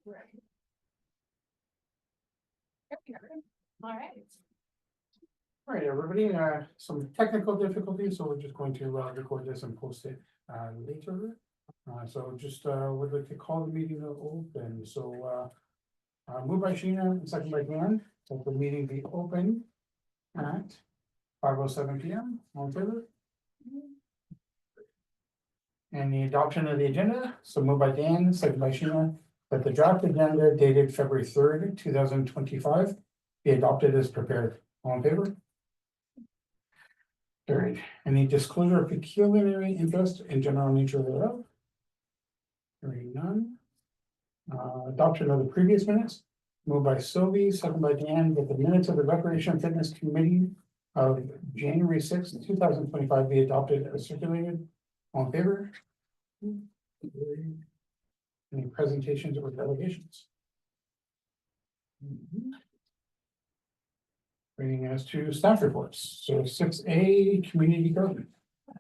All right. All right, everybody, some technical difficulties, so we're just going to record this and post it later. So just would like to call the meeting open, so moved by Sheena and second by Dan, that the meeting be open at 5:07 PM, all in favor? And the adoption of the agenda, so moved by Dan, second by Sheena, that the draft agenda dated February 3rd, 2025 be adopted as prepared, all in favor? Carried. Any disclosure of pecuniary interest in general nature thereof? Hearing none. Adoption of the previous minutes, moved by Sylvie, second by Dan, that the minutes of the Recreation and Fitness Committee of January 6th, 2025 be adopted as circulated. All in favor? Any presentations or delegations? Bringing us to staff reports. So 6A, community garden.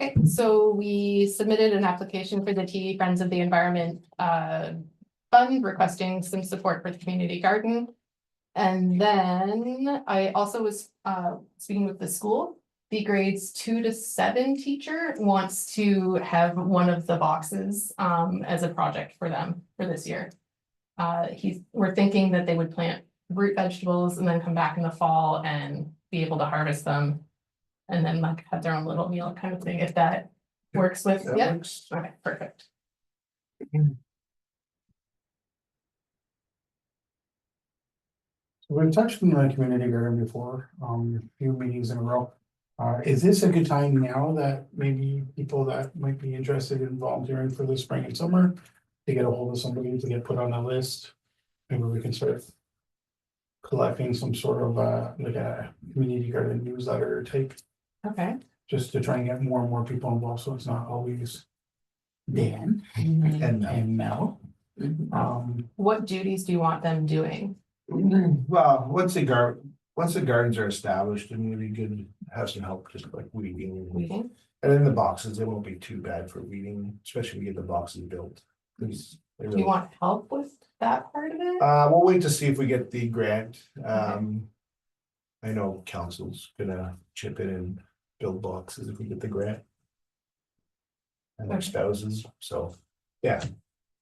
Okay, so we submitted an application for the TD Friends of the Environment fund requesting some support for the community garden. And then I also was speaking with the school. The grades 2 to 7 teacher wants to have one of the boxes as a project for them for this year. We're thinking that they would plant root vegetables and then come back in the fall and be able to harvest them. And then like have their own little meal kind of thing, if that works with, yeah, okay, perfect. We've touched on the community garden before, a few meetings in a row. Is this a good time now that maybe people that might be interested in volunteering for the spring and summer to get a hold of somebody to get put on a list? Maybe we can start collecting some sort of like a community garden newsletter type, Okay. just to try and get more and more people involved, so it's not always Dan and Mel. What duties do you want them doing? Well, once the gardens are established, and it'd be good to have some help, just like weeding. Weeding? And in the boxes, they won't be too bad for weeding, especially when we get the boxes built. Please. Do you want help with that part of it? We'll wait to see if we get the grant. I know council's gonna chip in and build boxes if we get the grant. And their Okay. spouses, so, yeah.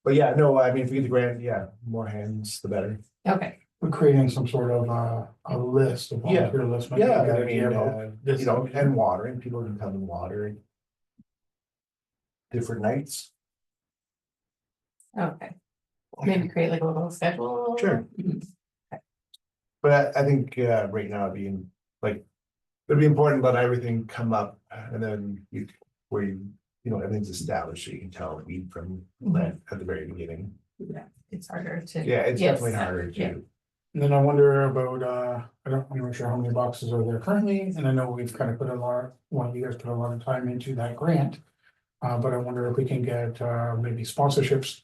But yeah, no, I mean, if we get the grant, yeah, more hands, the better. Okay, We're creating some sort of a list, a volunteer list. might be a Yeah, good I idea mean, about this. you know, and watering, people can come and water. Different nights. okay. Maybe create like a little schedule. Sure. But I think right now it'd be important to let everything come up and then where you know, everything's established, so you can tell weed from plant at the very beginning. Yeah, it's harder to. Yeah, it's Yes, definitely harder yeah. to. And then I wonder about, I'm not sure how many boxes are there currently, and I know we've kind of put a lot, well, you guys put a lot of time into that grant. But I wonder if we can get, maybe sponsorships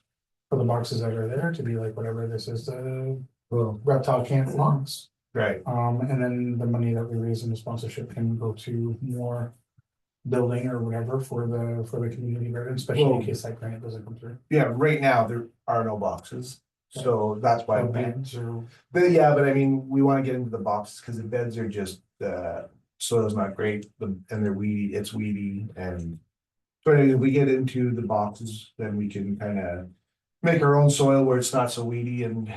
for the boxes that are there to be like, whatever this is, the reptile camp box. Right, And then the money that we raise in the sponsorship can go to more building or whatever for the community garden, especially in Well- case that grant doesn't come through. yeah, right now there are no boxes, so that's why. Or beds or, But yeah, but I mean, we wanna get into the boxes, cause the beds are just, soil's not great, and they're weedy, it's weedy, and. But if we get into the boxes, then we can kinda make our own soil where it's not so weedy and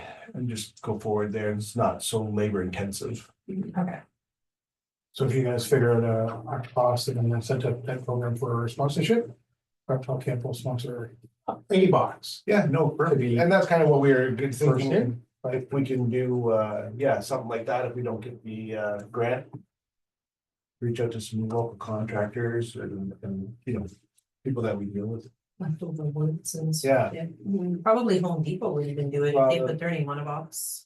just go forward there, it's not so labor intensive. Okay, so if you guys figure out a cost and then set up that program for sponsorship. Reptile camp will sponsor a box. Yeah, no, perfect, Maybe- and that's kind of what we were good First thinking, in. if we can do, yeah, something like that, if we don't get the, grant. Reach out to some local contractors and, you know, people that we deal with. Leftover woods and. Yeah. Probably Home Depot would even do it if they put their name on a box.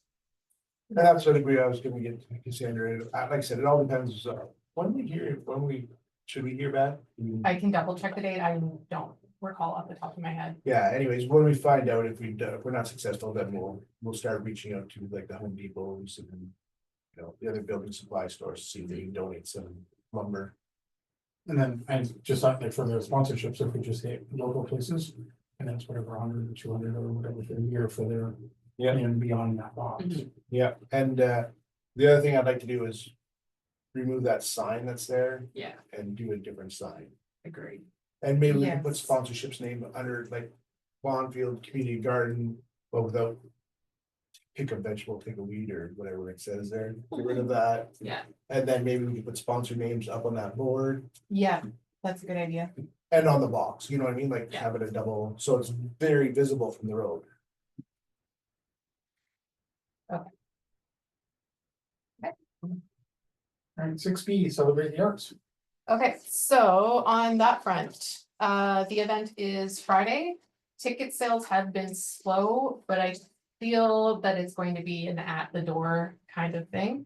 And that's what I was gonna get Cassandra, like I said, it all depends, should we hear back? I can double check the date. I don't recall off the top of my head. Yeah, anyways, when we find out if we're not successful, then we'll start reaching out to like the Home Depots and. You know, the other building supply stores, to see if they can donate some lumber. And then I just thought like for the sponsorships, if we just hit local places. And that's whatever, 100 or 200 or whatever for a year for their Yeah. And beyond that box. Yeah, and the other thing I'd like to do is remove that sign that's there Yeah, and do a different sign. agreed. And maybe we can put Yes. sponsorships name under like Bonfield Community Garden, but without pick a vegetable, pick a weed or whatever it says there, get rid of that. Yeah. And then maybe we can put sponsor names up on that board Yeah, that's a good idea. and on the box, you know what I mean? Like Yeah. have it a double, so it's very visible from the road. Alright, 6B, celebrate the arts. Okay, so on that front, the event is Friday. Ticket sales have been slow, but I feel that it's going to be an at the door kind of thing.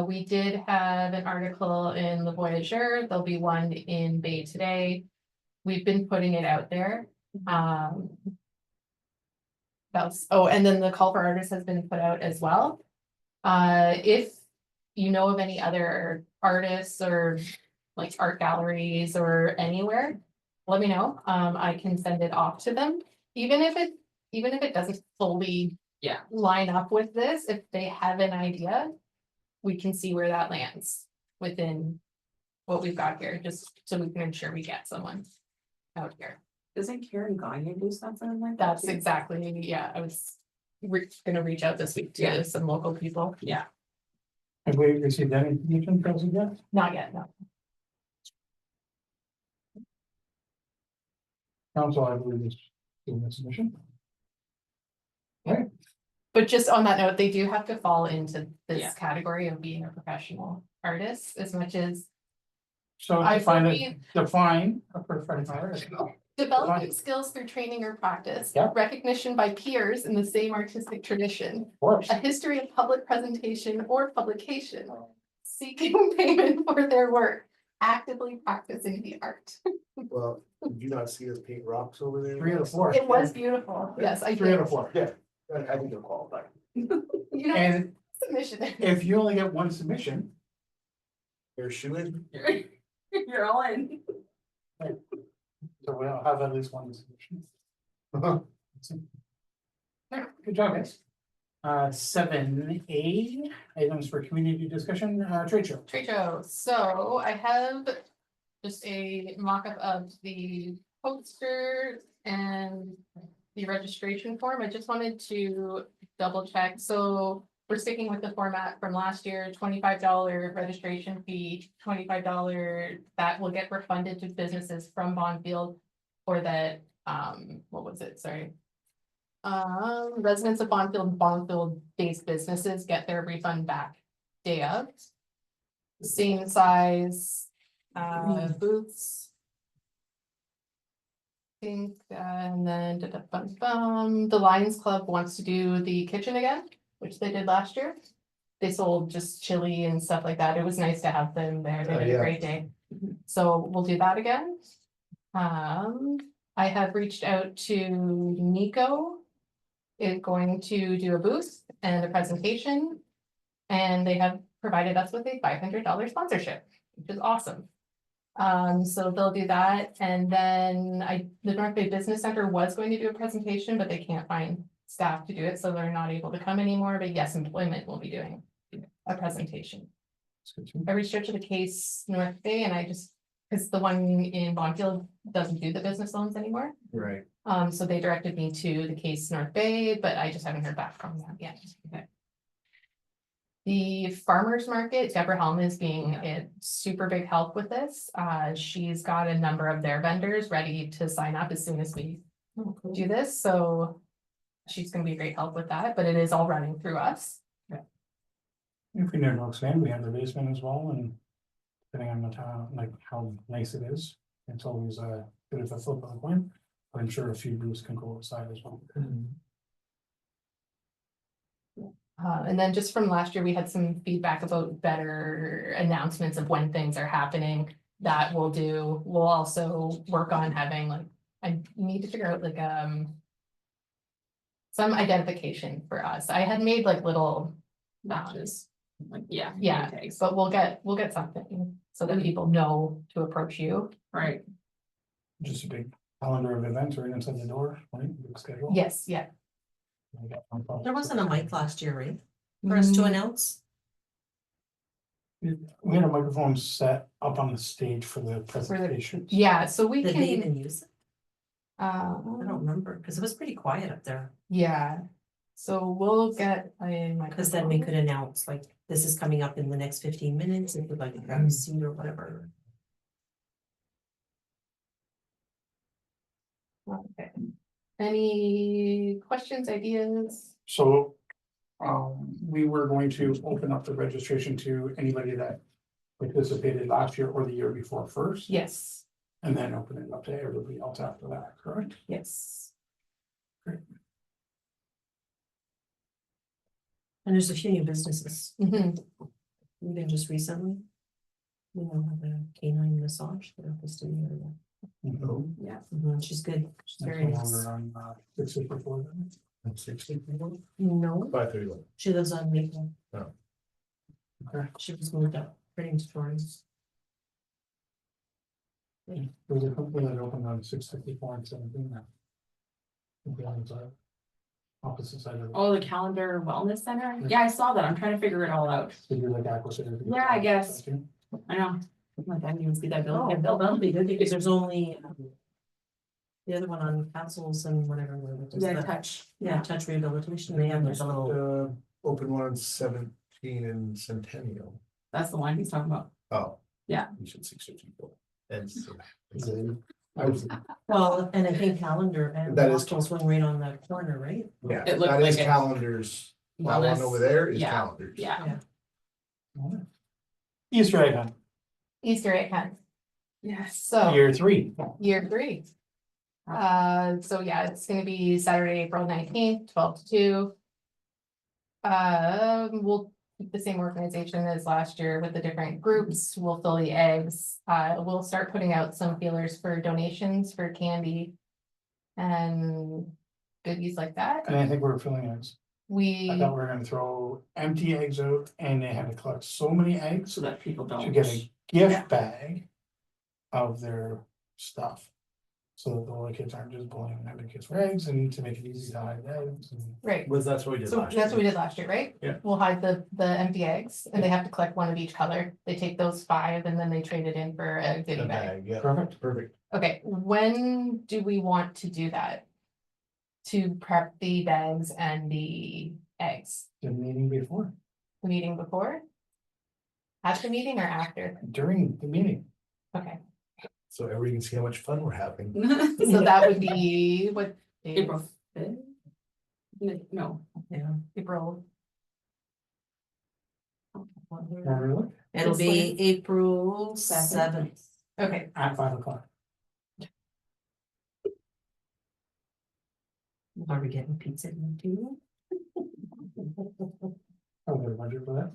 We did have an article in Le Voyageur, there'll be one in Bay today. We've been putting it out there. And then the call for artists has been put out as well. If you know of any other artists or like art galleries or anywhere, let me know. I can send it off to them. Even if it doesn't fully line up with this, if they have an idea, we can see where that lands within what we've got here, just so we can ensure we get someone out here. Doesn't Karen Gagne do something like that? That's exactly, yeah, I was gonna reach out this week Yeah. to some local people. Yeah. Have we received any information from us yet? Not yet, no. Council, I believe is doing the submission. But just on that note, they do have to fall into Yeah. this category of being a professional artist as much as So I define a professional artist. developing skills through training or practice. Yeah. Recognition by peers in the same artistic tradition, Of course. a history of public presentation or publication, seeking payment for their work, actively practicing the art. Well, did you not see us paint rocks over there? 3 out of 4. It was beautiful, yes, I 3 out did. of 4. Yeah, I think they're qualified. You know, And submission. if you only get one submission, They're shooing. You're all in. so we'll have at least one submission. Alright, good job, guys. 7A, items for community discussion, trade show. Trade show, so I have just a mock-up of the poster and the registration form. I just wanted to double check, so we're sticking with the format from last year, $25 registration fee, $25 that will get refunded to businesses from Bonfield. Or that, what was it, sorry? Residents of Bonfield-based businesses get their refund back day of. Same size, booths. Think, and then the Lions Club wants to do the kitchen again, which they did last year. They sold just chili and stuff like that. It was nice to have them there. They did a Yeah. great day. So we'll do that again. I have reached out to Nico. Is going to do a booth and a presentation. And they have provided us with a $500 sponsorship, which is awesome. So they'll do that, and then the North Bay Business Center was going to do a presentation, but they can't find staff to do it, so they're not able to come anymore, but yes, employment will be doing a presentation. I reached out to the Case North Bay and I just, because the one in Bonfield doesn't do the business loans anymore. Right. So they directed me to the Case North Bay, but I just haven't heard back from them yet. Okay. The farmers market, Deborah Helm is being a super big help with this. She's got a number of their vendors ready to sign up as soon as we do this, so she's gonna be a great help with that, but it is all running through us. If we never expand, we have the basement as well, and depending on the town, like how nice it is, it's always good if a flip of the coin. But I'm sure a few booths can go outside as well. And then just from last year, we had some feedback about better announcements of when things are happening. That we'll do. We'll also work on having like, I need to figure out like, some identification for us. I had made like little Matches. Like, yeah. Yeah, tags. but we'll get something so that people know to approach you. Right. Just a big calendar of events right inside the door, right? Big schedule. Yes, yeah. There wasn't a mic last year, right? For us to announce? We had a microphone set up on the stage for the presentation. Yeah, so we Did they can, even use it? I don't remember, because it was pretty quiet up there. yeah, so we'll get a Because then we could announce, like, this is coming up in the next 15 minutes, if you'd like to grab a seat or whatever. Okay. Any questions, ideas? So, we were going to open up the registration to anybody that participated last year or the year before first. Yes, And then open it up to everybody else after that, correct? yes. And there's a few new businesses, Mhm. even just recently. We now have a canine massage therapist in the area. Mhm. Yeah. She's good, she's That's very no nice. longer on, 654 then. That's 64? No, 531. she lives on Maple. Oh. Okay. She was moved up, pretty stories. There was a company that opened on 654 and 17 now. The other side. Opposite side of it. Oh, the Calendar Wellness Center? Yeah, I saw that. I'm trying to figure it all out. They do like acquisition. Yeah, I guess. I know. Like, I didn't even see that Oh, building. that'll be good, because there's only. The other one on Castles and whatever. Yeah, touch. Yeah, touch rehabilitation, they have like a little, Open one on 17 in Centennial. That's the one he's talking about. Oh. Yeah. You should 654. And I was, well, and I think Calendar and That is- Castles one right on the corner, right? yeah, It looked that is like it. calendars. That one Wellness. over there is Yeah. calendars. Yeah. Easter egg hunt, Easter egg hunt, Yes. so year 3. year 3. So yeah, it's gonna be Saturday, April 19th, 12 to 2. We'll keep the same organization as last year with the different groups. We'll fill the eggs. We'll start putting out some feelers for donations for candy. And goodies like that. And I think we're filling eggs. We, I thought we were gonna throw empty eggs out and they had to collect so many eggs So that people to don't. get a gift bag of their stuff. So that the little kids aren't just bullying other kids for eggs and to make it easy to hide eggs and. right, Was that's what we did so that's what we did last year, right? Yeah. We'll hide the empty eggs and they have to collect one of each color. They take those 5 and then they trade it in for a goodie bag. Yeah, Perfect. perfect. Okay, when do we want to do that? To prep the bags and the eggs, The meeting before, the meeting before? At the meeting or after? during the meeting. Okay, So everybody can see how much fun we're having. so that would be what? day? April 5th? No. Yeah. April. Remember, It'll This be April 7th. Okay, at 5 o'clock. Are we getting pizza in too? Oh, there's a budget for that.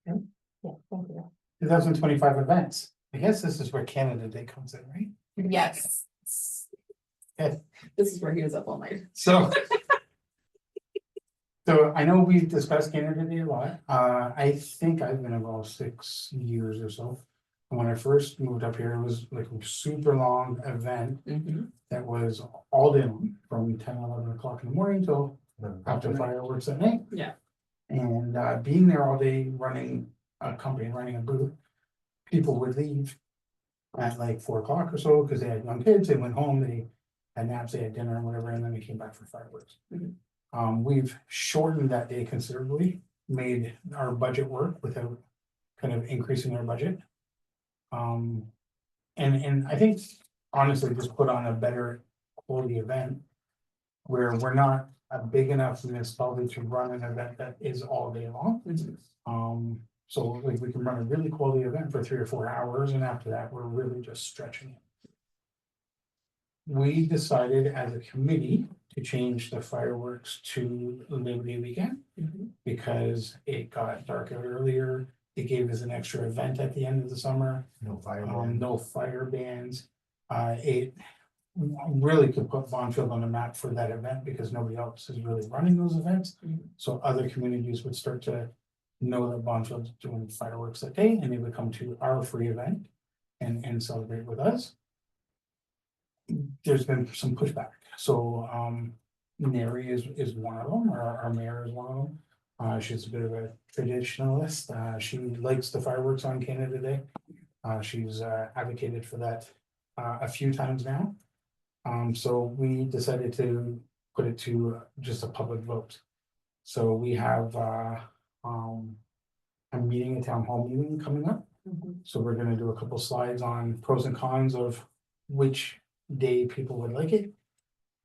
yeah, thank you. 2025 events. I guess this is where Canada Day comes in, right? Yes. This is where he was up all night. So. So I know we've discussed Canada Day a lot. I think I've been involved 6 years or so. And when I first moved up here, it was like a super long event that was all day long from 10, 11 o'clock in the morning till after fireworks at night. Yeah. And being there all day, running a company, running a booth, people would leave at like 4 o'clock or so, because they had young kids, they went home, they had naps, they had dinner and whatever, and then they came back for fireworks. We've shortened that day considerably, made our budget work without kind of increasing our budget. And I think honestly, just put on a better quality event. Where we're not a big enough municipality to run an event that is all day long. So like we can run a really quality event for 3 or 4 hours, and after that, we're really just stretching it. We decided as a committee to change the fireworks to Labor Day weekend. Because it got darker earlier, it gave us an extra event at the end of the summer. No fire. No fire bans. It really could put Bonfield on the map for that event because nobody else is really running those events. So other communities would start to know that Bonfield's doing fireworks that day, and they would come to our free event and celebrate with us. There's been some pushback, so, Mary is one of them, or our mayor is one of them. She's a bit of a traditionalist, she likes the fireworks on Canada Day. She's advocated for that a few times now. So we decided to put it to just a public vote. So we have a meeting, a town hall meeting coming up. So we're gonna do a couple slides on pros and cons of which day people would like it.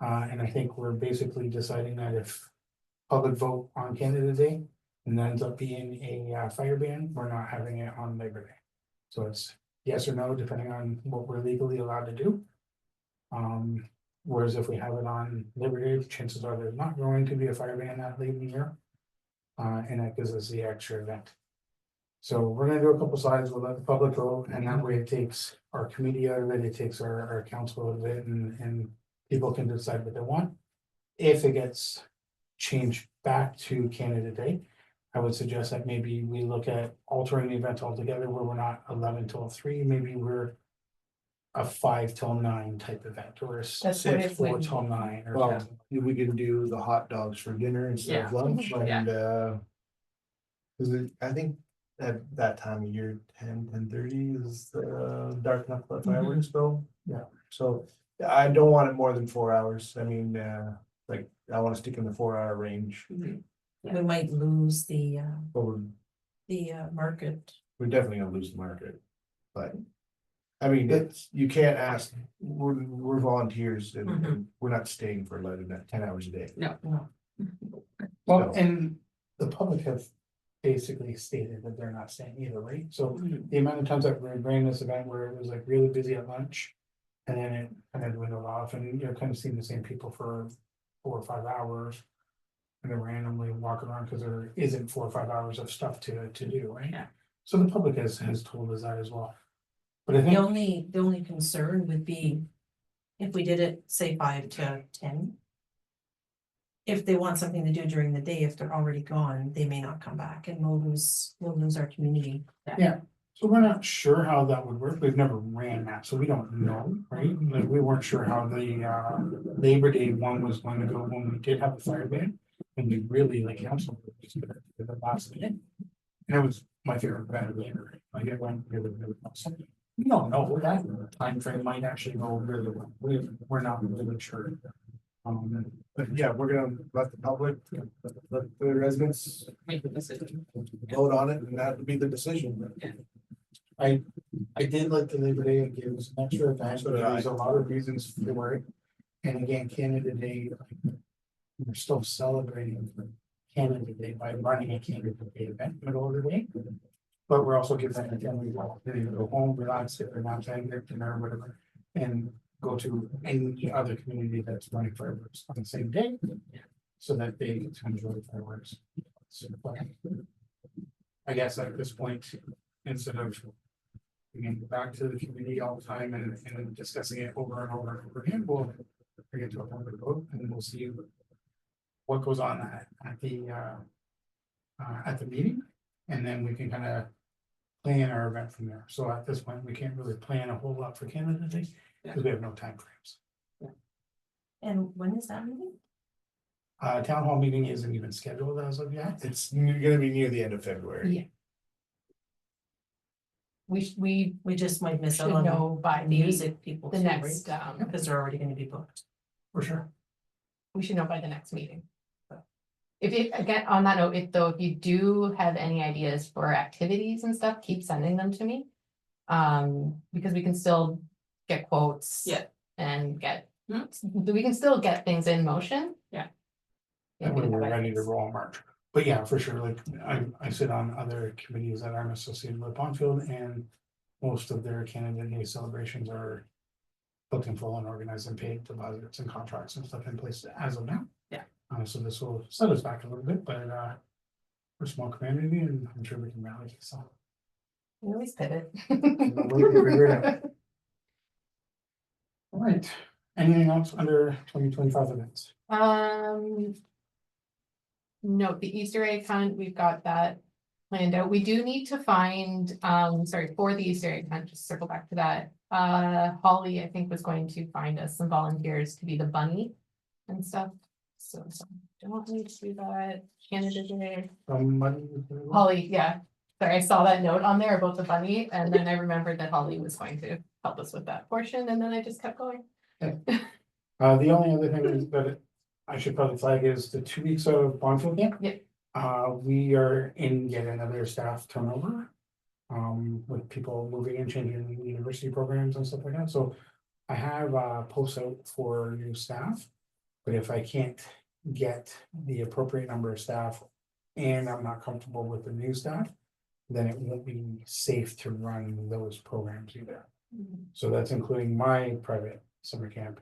And I think we're basically deciding that if public vote on Canada Day and ends up being a fire ban, we're not having it on Labor Day. So it's yes or no, depending on what we're legally allowed to do. Whereas if we have it on Labor Day, chances are there's not going to be a fire ban that late in the year. And that gives us the extra event. So we're gonna do a couple slides, we'll let the public vote, and that way it takes our committee out of it, it takes our council out of it, and people can decide what they want. If it gets changed back to Canada Day, I would suggest that maybe we look at altering the event altogether, where we're not 11 till 3, maybe we're a 5 till 9 type event, or a That's what 6, it 4 would till 9, or Well, something. we can do the hot dogs for dinner instead of Yeah. lunch Yeah. and, cause I think at that time of year, 10:30 is the dark enough to let fireworks go. Yeah. So I don't want it more than 4 hours. I mean, like, I wanna stick in the 4 hour range. We might lose the But market. we're definitely gonna lose the market, but. I mean, it's, you can't ask, we're volunteers and we're not staying for 10 hours a day. No. Well, So- and the public have basically stated that they're not staying either, right? So Mhm. the amount of times that we ran this event where it was like really busy at lunch. And then it kind of dwindled off, and you're kind of seeing the same people for 4 or 5 hours. And then randomly walk around because there isn't 4 or 5 hours of stuff to do, right? Yeah. So the public has told us that as well. But I The think, only concern would be if we did it, say 5 to 10. If they want something to do during the day, if they're already gone, they may not come back and we'll lose our community. so we're not sure how that would work. We've never ran that, so we don't know, right? Like, we weren't sure how the Labor Day one was going to go when we did have the fire ban. And we really like council just did it at the last minute. And it was my favorite event of the year. Like, it went really, really well. So we don't know that time frame might actually go really well. We're not really sure. But yeah, we're gonna let the public, let the residents Make the decision. vote on it and that would be the decision. I did like the Labor Day, it gives an extra event, So but did I. there's a lot of reasons for it. And again, Canada Day, we're still celebrating Canada Day by running a Canada Day event middle of the day. But we're also giving them a family opportunity to go home, relax, if they're not saying their dinner or whatever, and go to any other community that's running fireworks on the same day. So that they get to enjoy fireworks. So, but I guess at this point, instead of again, back to the community all the time and discussing it over and over and over again, we'll bring it to a public vote and we'll see what goes on at the meeting. And then we can kind of plan our event from there. So at this point, we can't really plan a whole lot for Canada Day because we have no time frames. And when is that meeting? Town hall meeting isn't even scheduled as of yet. It's gonna be near the end of February. Yeah. We We just might miss should out on know by the the music people the too, next, right? Because they're already gonna be booked. For sure. we should know by the next meeting. If you, again, on that note, if you do have any ideas for activities and stuff, keep sending them to me. Because we can still get quotes. Yeah. And Hmm. we can still get things in motion. Yeah. And when we we're have ready to ideas. roll in March. But yeah, for sure, like I sit on other committees that aren't associated with Bonfield and most of their Canada Day celebrations are booked in full and organized and paid deposits and contracts and stuff in place as of now. Yeah. So this will set us back a little bit, but we're a small community and I'm sure we can rally, so. We always pivot. We'll figure it out. All right, anything else under 2025 events? No, the Easter egg hunt, we've got that planned out. We do need to find, sorry, for the Easter egg hunt, just circle back to that. Holly, I think, was going to find us some volunteers to be the bunny and stuff. So don't need to do that. Canada Day. Holly, yeah. Sorry, I saw that note on there about the bunny, and then I remembered that Holly was going to help us with that portion, and then I just kept going. The only other thing is that I should probably flag is the 2 weeks of Bonfield camp. Yep. We are in yet another staff turnover. With people moving and changing university programs and stuff like that, so I have posts out for new staff. But if I can't get the appropriate number of staff and I'm not comfortable with the new staff, then it won't be safe to run those programs either. So that's including my private summer camp.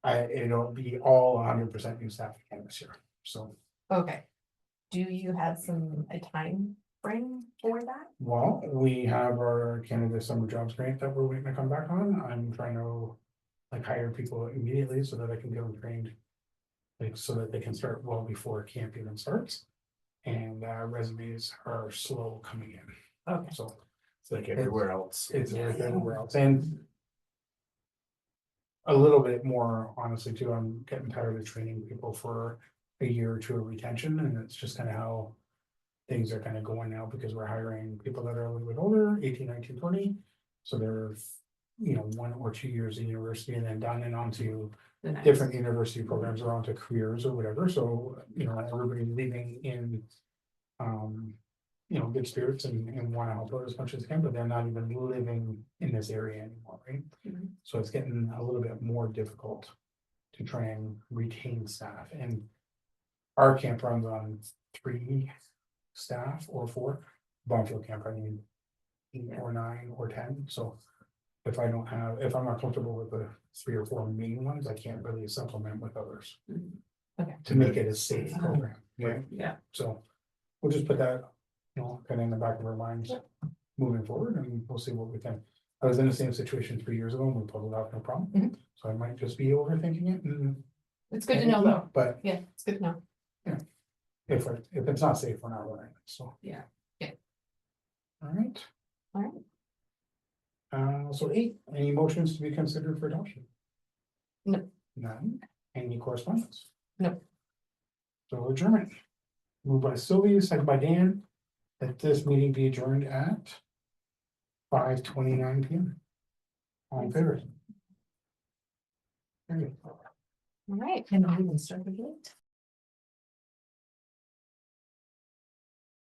It'll be all 100% new staff again this year, so. Okay. Do you have a time frame for that? Well, we have our Canada Summer Jobs Grant that we're waiting to come back on. I'm trying to hire people immediately so that I can get them trained. So that they can start well before camp even starts. And resumes are slow coming in, Okay. so It's like everywhere else. it's like everywhere else, and. A little bit more honestly too, I'm getting tired of training people for a year or two of retention, and it's just kind of how. Things are kind of going now because we're hiring people that are a little bit older, 18, 19, 20. So they're, 1 or 2 years in university and then done and onto The next. different university programs or onto careers or whatever. So, everybody's leaving in. Good spirits and want to help out as much as they can, but they're not even living in this area anymore, right? Mhm. So it's getting a little bit more difficult to try and retain staff, and our camp runs on 3 staff or 4. Bonfield camp, I mean, 8 or 9 or 10, so. If I'm not comfortable with the 3 or 4 main ones, I can't really supplement with others. Mhm. Okay. To make it a safe program, right? Yeah. So, we'll just put that, kind of in the back of our minds. Yep. Moving forward, and we'll see what we can. I was in the same situation 3 years ago and we pulled it off, no problem. Mhm. So I might just be overthinking it and. It's good to know though. But Yeah, it's good to know. if it's not safe, we're not running it, so. Yeah. Yeah. All right. All right. So 8, any motions to be considered for adoption? No. None, any correspondence? No. So adjournment. Moved by Sylvia, second by Dan, that this meeting be adjourned at 5:29 PM. All in favor? Very good. All right. And we can start the date.